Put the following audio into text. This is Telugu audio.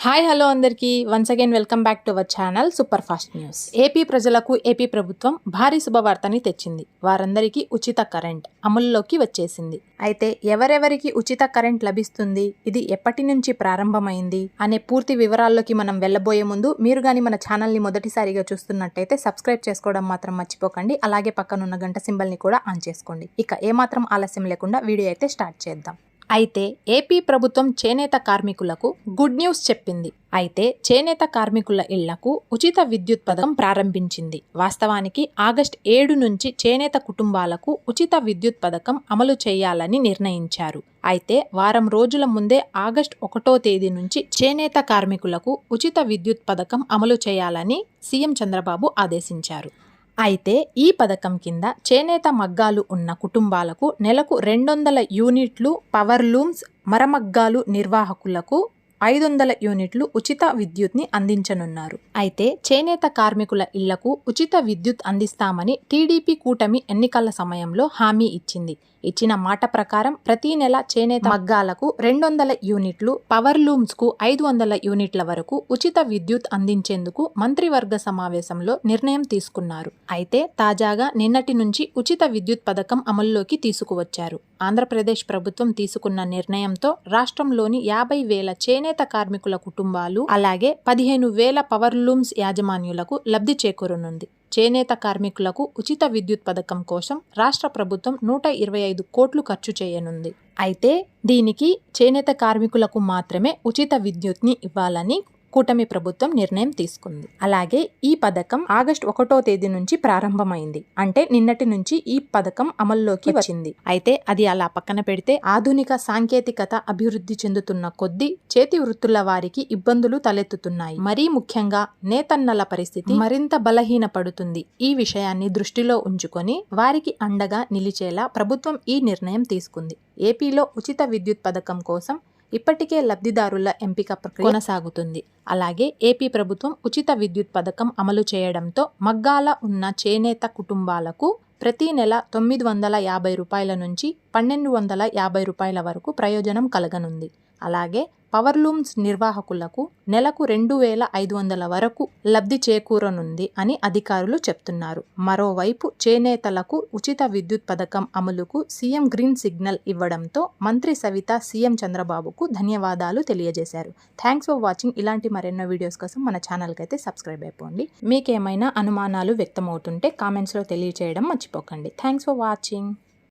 హాయ్ హలో అందరికీ once again welcome back to our channel super fast news. AP ప్రజలకు ఏపీ ప్రభుత్వం భారీ శుభవార్తని తెచ్చింది. వారందరికీ ఉచిత కరెంట్ అమలులోకి వచ్చేసింది. అయితే ఎవరెవరికి ఉచిత కరెంట్ లభిస్తుంది, ఇది ఎప్పటి నుంచి ప్రారంభమైంది అనే పూర్తి వివరాల్లోకి మనం వెళ్ళబోయే ముందు మీరు కానీ మన ఛానల్ని మొదటిసారిగా చూస్తున్నట్టయితే సబ్స్క్రైబ్ చేసుకోవడం మాత్రం మర్చిపోకండి. అలాగే పక్కనున్న గంట సింబల్ని కూడా ఆన్ చేసుకోండి. ఇక ఏమాత్రం ఆలస్యం లేకుండా వీడియో అయితే స్టార్ట్ చేద్దాం. అయితే ఏపీ ప్రభుత్వం చేనేత కార్మికులకు గుడ్ న్యూస్ చెప్పింది. అయితే చేనేత కార్మికుల ఇళ్లకు ఉచిత విద్యుత్ పథకం ప్రారంభించింది. వాస్తవానికి ఆగస్టు 7 నుంచి చేనేత కుటుంబాలకు ఉచిత విద్యుత్ పథకం అమలు చేయాలని నిర్ణయించారు. అయితే వారం రోజుల ముందే ఆగస్టు 1వ తేదీ నుంచి చేనేత కార్మికులకు ఉచిత విద్యుత్ పథకం అమలు చేయాలని సీఎం చంద్రబాబు ఆదేశించారు. అయితే ఈ పథకం కింద చేనేత మగ్గాలు ఉన్న కుటుంబాలకు నెలకు 200 యూనిట్లు, పవర్ లూమ్స్, మరమగ్గాలు నిర్వాహకులకు 500 యూనిట్లు ఉచిత విద్యుత్ని అందించనున్నారు. అయితే చేనేత కార్మికుల ఇళ్లకు ఉచిత విద్యుత్ అందిస్తామని టీడీపీ కూటమి ఎన్నికల సమయంలో హామీ ఇచ్చింది. ఇచ్చిన మాట ప్రకారం ప్రతి నెల చేనేత మగ్గాలకు 200 యూనిట్లు, పవర్ లూమ్స్కు 500 యూనిట్ల వరకు ఉచిత విద్యుత్ అందించేందుకు మంత్రివర్గ సమావేశంలో నిర్ణయం తీసుకున్నారు. అయితే తాజాగా నిన్నటి నుంచి ఉచిత విద్యుత్ పథకం అమల్లోకి తీసుకువచ్చారు. ఆంధ్రప్రదేశ్ ప్రభుత్వం తీసుకున్న నిర్ణయంతో రాష్ట్రంలోని 50,000 చేనేత కార్మికుల కుటుంబాలు, అలాగే 15,000 పవర్ లూమ్స్ యాజమాన్యులకు లబ్ధి చేకూరనుంది. చేనేత కార్మికులకు ఉచిత విద్యుత్ పథకం కోసం రాష్ట్ర ప్రభుత్వం 125 కోట్లు ఖర్చు చేయనుంది. అయితే దీనికి చేనేత కార్మికులకు మాత్రమే ఉచిత విద్యుత్ని ఇవ్వాలని కూటమి ప్రభుత్వం నిర్ణయం తీసుకుంది. అలాగే ఈ పథకం ఆగస్టు 1వ తేదీ నుంచి ప్రారంభమైంది. అంటే నిన్నటి నుంచి ఈ పథకం అమల్లోకి వచ్చింది. అయితే అది అలా పక్కన పెడితే ఆధునిక సాంకేతికత అభివృద్ధి చెందుతున్న కొద్దీ చేతి వృత్తుల వారికి ఇబ్బందులు తలెత్తుతున్నాయి. మరీ ముఖ్యంగా నేతన్నల పరిస్థితి మరింత బలహీనపడుతుంది. ఈ విషయాన్ని దృష్టిలో ఉంచుకొని వారికి అండగా నిలిచేలా ప్రభుత్వం ఈ నిర్ణయం తీసుకుంది. ఏపీలో ఉచిత విద్యుత్ పథకం కోసం ఇప్పటికే లబ్ధిదారుల ఎంపిక ప్రక్రియ కొనసాగుతుంది. అలాగే ఏపీ ప్రభుత్వం ఉచిత విద్యుత్ పథకం అమలు చేయడంతో మగ్గాల ఉన్న చేనేత కుటుంబాలకు ప్రతి నెల 950 రూపాయల నుంచి 1,250 రూపాయల వరకు ప్రయోజనం కలగనుంది. అలాగే పవర్ లూమ్స్ నిర్వాహకులకు నెలకు 2,500 వరకు లబ్ధి చేకూరనుంది అని అధికారులు చెప్తున్నారు. మరోవైపు చేనేతలకు ఉచిత విద్యుత్ పథకం అమలుకు సీఎం గ్రీన్ సిగ్నల్ ఇవ్వడంతో మంత్రి సవిత సీఎం చంద్రబాబుకు ధన్యవాదాలు తెలియజేశారు. Thanks for watching. ఇలాంటి మరెన్నో వీడియోస్ కోసం మన ఛానల్కి అయితే సబ్స్క్రైబ్ అయిపోండి. మీకేమైనా అనుమానాలు వ్యక్తమవుతుంటే కామెంట్స్లో తెలియచేయడం మర్చిపోకండి. Thanks for watching.